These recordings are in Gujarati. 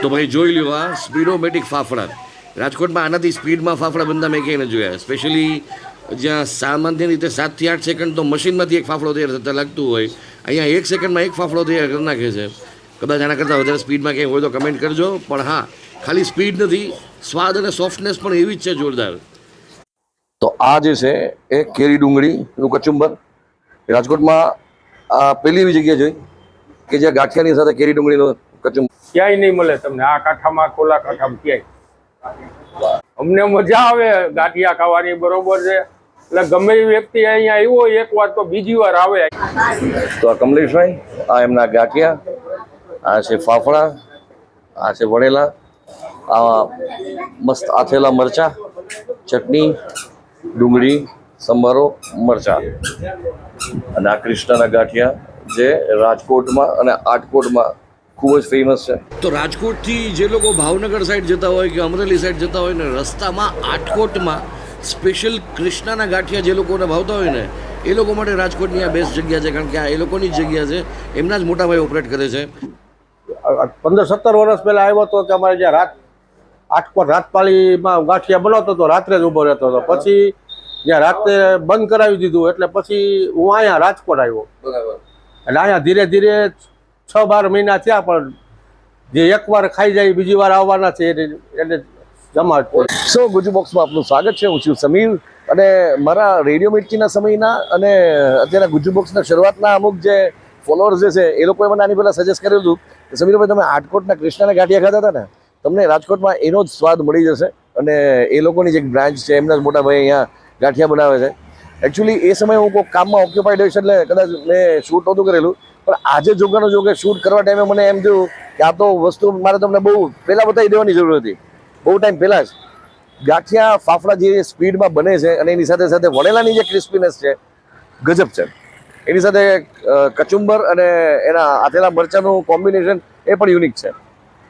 તો ભાઈ જોઈ લ્યો આ સ્પીડોમેટિક ફાફડા રાજકોટમાં આનાથી સ્પીડમાં ફાફડા બનતા મેં ક્યાંય ન જોયા. સ્પેશિયલી જ્યાં સામાન્ય રીતે 7 થી 8 સેકન્ડ તો મશીનમાંથી એક ફાફડો તૈયાર થતાં લાગતું હોય, અહીંયા 1 સેકન્ડમાં એક ફાફડો તૈયાર કરી નાખે છે. કદાચ આના કરતાં વધારે સ્પીડમાં ક્યાંય હોય તો કમેન્ટ કરજો. પણ હા, ખાલી સ્પીડ નથી, સ્વાદ અને સોફ્ટનેસ પણ એવી જ છે જોરદાર. તો આ જે છે એ કેરી ડુંગળીનું કચુંબર રાજકોટમાં આ પહેલી એવી જગ્યા જોઈ કે જે ગાંઠિયાની સાથે કેરી ડુંગળીનું કચુંબર ક્યાંય નહીં મળે તમને. આ કાંઠામાં કોલા કાંઠામાં ક્યાંય અમને મજા આવે ગાંઠિયા ખાવાની, બરોબર છે. એટલે ગમે એ વ્યક્તિ અહીંયા આવ્યો હોય એક વાર તો બીજી વાર આવે. તો આ કમલેશભાઈ, આ એમના ગાંઠિયા, આ છે ફાફડા, આ છે વણેલા, આ મસ્ત આથેલા મરચા, ચટણી, ડુંગળી, સંભારો, મરચા અને આ કૃષ્ણના ગાંઠિયા જે રાજકોટમાં અને આટકોટમાં ખૂબ જ ફેમસ છે. તો રાજકોટથી જે લોકો ભાવનગર સાઈડ જતા હોય કે અમરેલી સાઈડ જતા હોય ને રસ્તામાં આટકોટમાં સ્પેશિયલ કૃષ્ણના ગાંઠિયા જે લોકોને ભાવતા હોય ને એ લોકો માટે રાજકોટની આ બેસ્ટ જગ્યા છે. કારણ કે આ એ લોકોની જ જગ્યા છે, એમના જ મોટા ભાઈ ઓપરેટ કરે છે. 15-17 વર્ષ પહેલા આવ્યો હતો કે અમારે જ્યાં આટકોટ રાતપાળીમાં ગાંઠિયા બનાવતો હતો, રાત્રે જ ઊભો રહેતો હતો. પછી જ્યાં રાત્રે બંધ કરાવી દીધું એટલે પછી હું અહીંયા રાજકોટ આવ્યો. એટલે અહીંયા ધીરે ધીરે 6-12 મહિના થયા, પણ જે એકવાર ખાઈ જાય બીજી વાર આવવાના છે એટલે જમા. સો ગુજુ બોક્સમાં આપનું સ્વાગત છે. હું છું સમીર અને મારા રેડિયો મિર્ચીના સમયના અને અત્યારે ગુજુ બોક્સના શરૂઆતના અમુક જે ફોલોઅર્સ જે છે એ લોકોએ મને આની પહેલાં સજેસ્ટ કરેલું હતું કે સમીરભાઈ તમે આટકોટના કૃષ્ણના ગાંઠિયા ખાતા હતા ને, તમને રાજકોટમાં એનો જ સ્વાદ મળી જશે. અને એ લોકોની જે એક બ્રાન્ચ છે એમના જ મોટા ભાઈ અહીંયા ગાંઠિયા બનાવે છે. એકચ્યુઅલી એ સમયે હું કોઈ કામમાં ઓક્યુપાઈડ હોઈશ એટલે કદાચ મેં શૂટ નહોતું કરેલું, પણ આજે જોગાનો જોગે શૂટ કરવા ટાઈમે મને એમ થયું કે આ તો વસ્તુ મારે તમને બહુ પહેલાં બતાવી દેવાની જરૂર હતી. બહુ ટાઈમ પહેલાં જ ગાંઠિયા ફાફડા જે સ્પીડમાં બને છે અને એની સાથે સાથે વણેલાની જે ક્રિસ્પીનેસ છે ગજબ છે. એની સાથે કચુંબર અને એના આથેલા મરચાંનું કોમ્બિનેશન એ પણ યુનિક છે.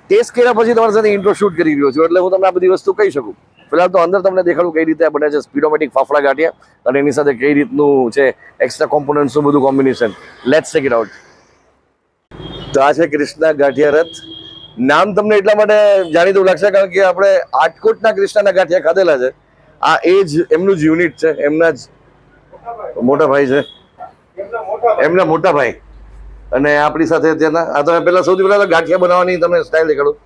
ટેસ્ટ કર્યા પછી તમારી સાથે ઇન્ટ્રો શૂટ કરી રહ્યો છું એટલે હું તમને આ બધી વસ્તુ કહી શકું. ફિલહાલ તો અંદર તમને દેખાડું કઈ રીતે બને છે સ્પીડોમેટિક ફાફડા ગાંઠિયા અને એની સાથે કઈ રીતનું છે એક્સ્ટ્રા કોમ્પોનન્ટ્સનું બધું combination. Let's check it out. તો આ છે કૃષ્ણા ગાંઠિયા રથ. નામ તમને એટલા માટે જાણીતું લાગશે કારણ કે આપણે આટકોટના કૃષ્ણના ગાંઠિયા ખાધેલા છે. આ એ જ એમનું જ યુનિટ છે, એમના જ મોટા ભાઈ છે, એમના મોટા ભાઈ. અને આપણી સાથે અત્યારના આ તમે પહેલાં સૌથી પહેલાં ગાંઠિયા બનાવવાની તમને સ્ટાઇલ દેખાડું.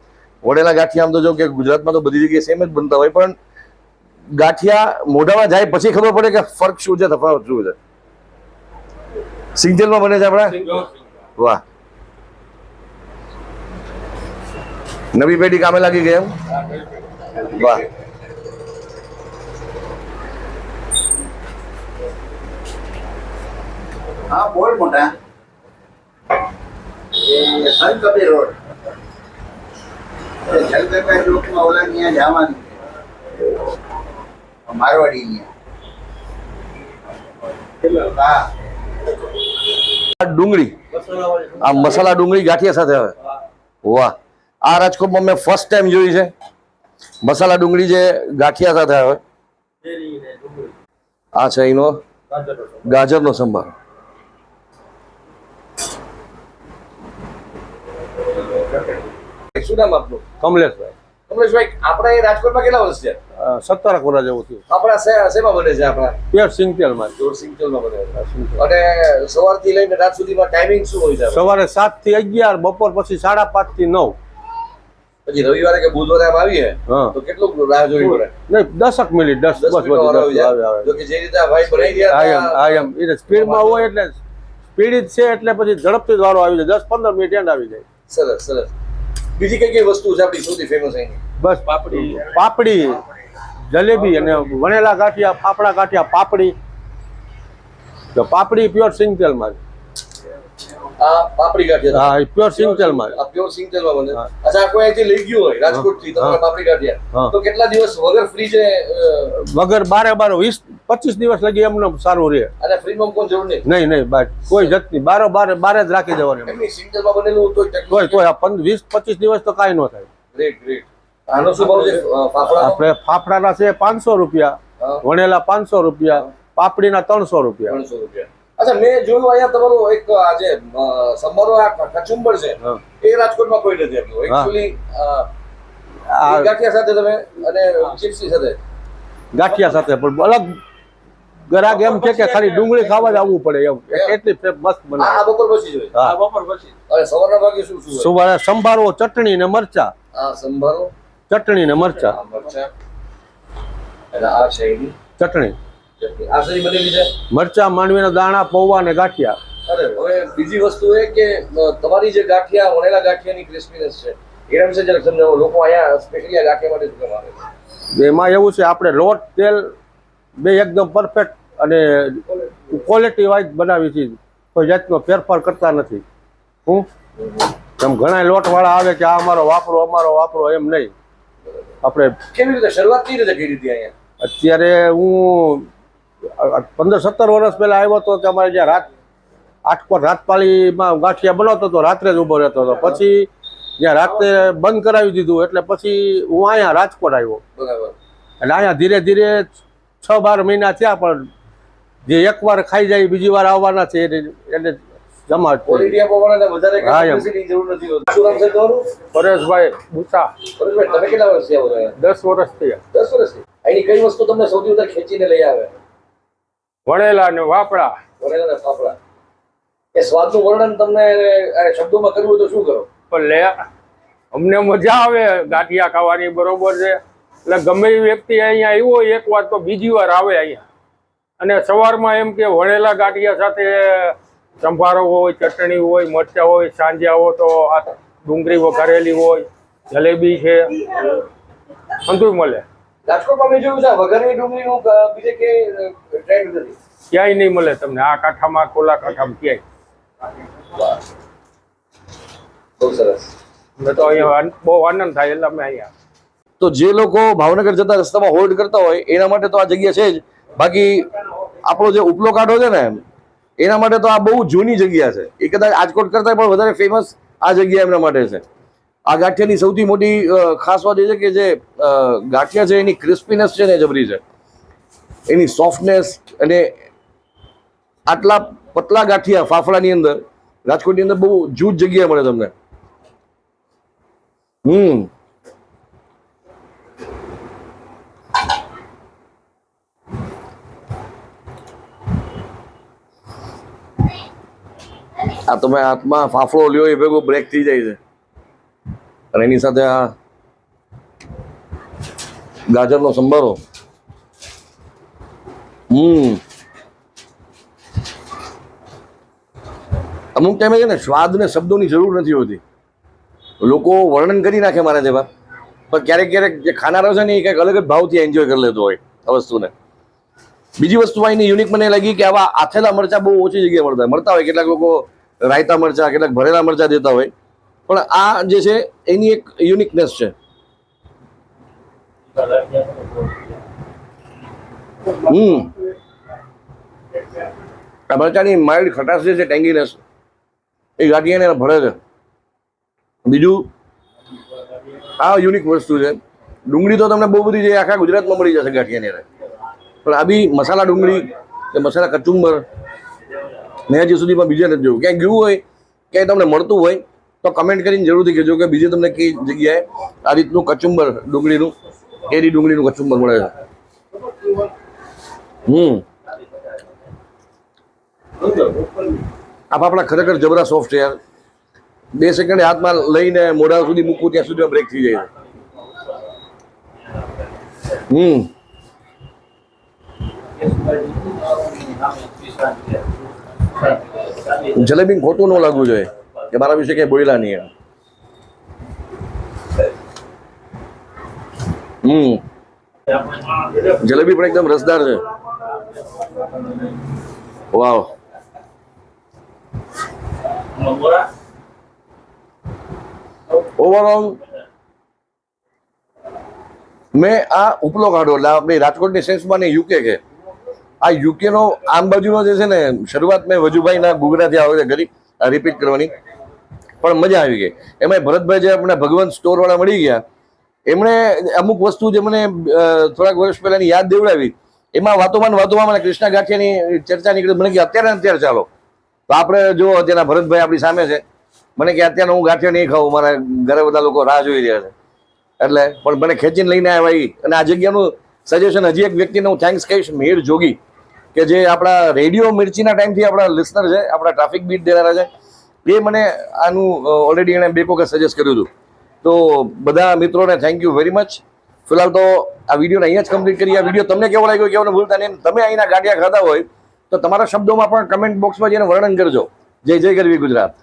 વડેલા ગાંઠિયા આમ તો જો કે ગુજરાતમાં તો બધી જગ્યાએ સેમ જ બનતા હોય, પણ ગાંઠિયા મોઢામાં જાય પછી ખબર પડે કે ફર્ક શું છે, તફાવત શું છે. સિંગતેલમાં બને છે આપણા. વાહ, નવી પેઢી કામે લાગી ગઈ એમ. વાહ, હા બોલ મોટા. એ સંત કબીર રોડ જલગંગા ચોકમાં ઓલા ત્યાં જવાનું મારવાડી ત્યાં. ડુંગળી, આ મસાલા ડુંગળી ગાંઠિયા સાથે આવે. વાહ, આ રાજકોટમાં મેં ફર્સ્ટ ટાઈમ જોઈ છે મસાલા ડુંગળી જે ગાંઠિયા સાથે આવે. આ છે એનો ગાજરનો સંભાર. શું નામ આપનું? કમલેશભાઈ. કમલેશભાઈ, આપણા એ રાજકોટમાં કેટલા વર્ષ છે? 17 વર્ષ જેવું થયું. આપણા શેમાં બને છે? આપણા પ્યોર સિંગતેલમાં. સિંગતેલમાં બને છે. અને સવારથી લઈને રાત સુધીમાં ટાઈમિંગ શું હોય છે? સવારે 7 થી 11, બપોર પછી 5:30 થી 9. પછી રવિવારે કે બુધવારે આમ આવીએ તો કેટલું રાહ જોવી પડે? નહીં, 10 મિનિટ 10 જો કે જે રીતે આ ભાઈ બનાવી રહ્યા એટલે સ્પીડમાં હોય એટલે સ્પીડ જ છે એટલે પછી ઝડપથી વારો આવી જાય. 10-15 મિનિટ એન્ડ આવી જાય. સરસ સરસ. બીજી કઈ કઈ વસ્તુ છે આપણી સૌથી ફેમસ અહીંની? બસ પાપડી, જલેબી અને વણેલા ગાંઠિયા, ફાફડા ગાંઠિયા, પાપડી. તો પાપડી પ્યોર સિંગતેલમાં. આ પાપડી ગાંઠિયા? હા, પ્યોર સિંગતેલમાં. આ પ્યોર સિંગતેલમાં બને. અચ્છા, કોઈ અહીંથી લઈ ગયું હોય રાજકોટથી તમારા પાપડી ગાંઠિયા તો કેટલા દિવસ વગર ફ્રીજે? વગર 12-25 દિવસ લગી એમને સારું રહે. અને ફ્રીજમાં કોઈ જરૂર નહીં? નહીં, બાર કોઈ જતની બારે જ રાખી દેવાનું. એમની સિંગતેલમાં બનેલું તોય 20-25 દિવસ તો કાંઈ ન થાય. Great great. આનો શું ભાવ છે ફાફડા? આપણે ફાફડાના છે 500 રૂપિયા, વણેલા 500 રૂપિયા, પાપડીના 300 રૂપિયા. 300 રૂપિયા. અચ્છા, મેં જોયું અહીંયા તમારો એક આજે સંભારો આ કચુંબર છે હા. એ રાજકોટમાં કોઈ નથી આપ્યું હા. એકચ્યુઅલી આ ગાંઠિયા સાથે તમે અને ચિપ્સી સાથે ગાંઠિયા સાથે પણ અલગ ગ્રાહક એમ છે કે ખાલી ડુંગળી ખાવા જ આવવું પડે એમ એટલી મસ્ત આ બનાવે. બપોર પછી જોઈએ હા. બપોર પછી અને સવારના ભાગે શું શું હોય? સવારે સંભારો, ચટણી ને મરચા, આ સંભારો, ચટણી ને મરચા, આ મરચાં અને આ છે એની ચટણી, ચટણી. આ શેની બનેલી છે? મરચા, માંડવીના દાણા, પૌવા ને ગાંઠિયા. અરે હવે બીજી વસ્તુ એ કે તમારી જે ગાંઠિયા વણેલા ગાંઠિયાની ક્રિસ્પીનેસ છે એના વિશે જરાક સમજાવો. લોકો અહીંયા સ્પેશિયલી આ ગાંઠિયા માટે શું કામ આવે છે? એમાં એવું છે આપણે લોટ, તેલ બે એકદમ પરફેક્ટ અને ક્વોલિટી વાઇઝ બનાવી છે. કોઈ જાતનો ફેરફાર કરતા નથી. હું આમ ઘણા લોટ વાળા આવે કે આ અમારો વાપરો એમ નહીં. આપણે કેવી રીતે શરૂઆત કઈ રીતે કરી હતી અહીંયા? અત્યારે હું 15-17 વર્ષ પહેલા આવ્યો હતો કે અમારે જ્યાં આટકોટ રાતપાલીમાં ગાંઠિયા બનાવતો હતો, રાત્રે જ ઊભો રહેતો હતો. પછી જ્યાં રાત્રે બંધ કરાવી દીધું એટલે પછી હું અહીંયા રાજકોટ આવ્યો. બરાબર. એટલે અહીંયા ધીરે ધીરે 6-12 મહિના થયા, પણ જે એકવાર ખાઈ જાય બીજી વાર આવવાના છે એટલે જમા જ છે. ક્વોલિટી આપવાને વધારે હા, એમ. કમ્પ્લેક્સિટીની જરૂર નથી હોતી. શું નામ છે તમારું? પરેશભાઈ બુચા, પરેશભાઈ, તમે કેટલા વર્ષથી આવો છો અહીંયા? 10 વર્ષ થયા. 10 વર્ષથી. અહીંની કઈ વસ્તુ તમને સૌથી વધારે ખેંચીને લઈ આવે? વણેલા ને વાપડા. વણેલા અને ફાફડા. એ સ્વાદનું વર્ણન તમને શબ્દોમાં કરવું હોય તો શું કરો? પણ લે અમને મજા આવે ગાંઠિયા ખાવાની, બરોબર છે. એટલે ગમે એ વ્યક્તિ અહીંયા આવ્યો હોય એક વાર તો બીજી વાર આવે અહીંયા. અને સવારમાં એમ કે વણેલા ગાંઠિયા સાથે સંભારો હોય, ચટણી હોય, મરચાં હોય, સાંજે આવો તો આ ડુંગળી વઘારેલી હોય, જલેબી છે, બધું મળે. રાજકોટમાં મેં જોયું છે આ વઘારેલી ડુંગળીનું બીજે કે ટ્રેન્ડ નથી. ક્યાંય નહીં મળે તમને આ કાંઠામાં, કોલા કાંઠામાં ક્યાંય. બહુ સરસ. મેં તો અહીંયા બહુ આનંદ થાય એટલે અમે અહીંયા. તો જે લોકો ભાવનગર જતા રસ્તામાં હોલ્ડ કરતા હોય એના માટે તો આ જગ્યા છે જ. બાકી આપણો જે ઉપલો કાંઠો છે ને એના માટે તો આ બહુ જૂની જગ્યા છે. એ કદાચ આજકોટ કરતાં પણ વધારે ફેમસ આ જગ્યા એમના માટે છે. આ ગાંઠિયાની સૌથી મોટી ખાસ વાત એ છે કે જે ગાંઠિયા છે એની ક્રિસ્પીનેસ છે ને જબરી છે, એની સોફ્ટનેસ. અને આટલા પતલા ગાંઠિયા ફાફડાની અંદર રાજકોટની અંદર બહુ જૂજ જગ્યા મળે તમને. આ તમે હાથમાં ફાફડો લ્યો એ ભેગો બ્રેક થઈ જાય છે. અને એની સાથે આ ગાજરનો સંભારો. અમુક ટાઈમે છે ને સ્વાદ ને શબ્દોની જરૂર નથી હોતી. લોકો વર્ણન કરી નાખે મારા જેવા, પણ ક્યારેક ક્યારેક જે ખાનારો છે ને એ કંઈક અલગ જ ભાવથી એન્જોય કરી લેતો હોય આ વસ્તુને. બીજી વસ્તુ અહીંની યુનિક મને લાગી કે આવા આથેલા મરચા બહુ ઓછી જગ્યાએ મળતા હોય. કેટલાક લોકો રાયતા મરચા, કેટલાક ભરેલા મરચા દેતા હોય, પણ આ જે છે એની એક યુનિકનેસ છે. આ મરચાની માઇલ્ડ ખટાશ જે છે, ટેંગીનેસ, એ ગાંઠિયાને ભળે છે. બીજું આ યુનિક વસ્તુ છે. ડુંગળી તો તમને બહુ બધી છે, આખા ગુજરાતમાં મળી જશે ગાંઠિયાની અંદર. પણ આ બી મસાલા ડુંગળી કે મસાલા કચુંબર મેં હજી સુધીમાં બીજે નથી જોયું. ક્યાંય ગયું હોય, ક્યાંય તમને મળતું હોય તો કમેન્ટ કરીને જરૂરથી કહેજો કે બીજે તમને કઈ જગ્યાએ આ રીતનું કચુંબર ડુંગળીનું, કેરી ડુંગળીનું કચુંબર મળે છે. આ ફાફડા ખરેખર જબરા સોફ્ટ છે યાર. 2 સેકન્ડ હાથમાં લઈને મોઢા સુધી મૂકવું ત્યાં સુધી બ્રેક થઈ જાય છે. જલેબી ખોટું ન લાગવું જોઈએ કે મારા વિશે કઈ બોલ્યા નહીં. જલેબી પણ એકદમ રસદાર છે. વાવ. ઓવરઓલ મેં આ ઉપલો કાઢો એટલે આપણી રાજકોટની સેન્સમાં ને યુકે કે આ યુકેનો આમ બાજુનો જે છે ને શરૂઆત મેં વજુભાઈના ગુગરાથી આવે છે ઘરી રિપીટ કરવાની, પણ મજા આવી ગઈ. એમાં ભરતભાઈ જે આપણે ભગવંત સ્ટોરવાળા મળી ગયા, એમણે અમુક વસ્તુ જે મને થોડાક વર્ષ પહેલાંની યાદ દેવડાવી એમાં વાતોમાં મને કૃષ્ણા ગાંઠિયાની ચર્ચા નીકળી. મને કે અત્યારે ને અત્યારે ચાલો. તો આપણે જો અત્યારના ભરતભાઈ આપણી સામે છે, મને કે અત્યારે હું ગાંઠિયા નહીં ખાઉં, મારા ઘરે બધા લોકો રાહ જોઈ રહ્યા છે. એટલે પણ મને ખેંચીને લઈને આવ્યા એ. અને આ જગ્યાનું સજેશન હજી એક વ્યક્તિને હું થેન્ક્સ કહીશ, મિહિર જોગી, કે જે આપણા રેડિયો મિર્ચીના ટાઈમથી આપણા લિસનર છે, આપણા ટ્રાફિક બીટ દેનારા છે. એ મને આનું ઓલરેડી એણે 2 વખત સજેસ્ટ કર્યું હતું. તો બધા મિત્રોને થેન્ક યુ વેરી મચ. ફિલહાલ તો આ વિડીયોને અહીંયા જ કમ્પ્લીટ કરીએ. આ વિડીયો તમને કેવો લાગ્યો કહેવાનું ભૂલતા નહીં. તમે અહીંના ગાંઠિયા ખાધા હોય તો તમારા શબ્દોમાં પણ કમેન્ટ બોક્સમાં જઈને વર્ણન કરજો. જય જય ગરવી ગુજરાત.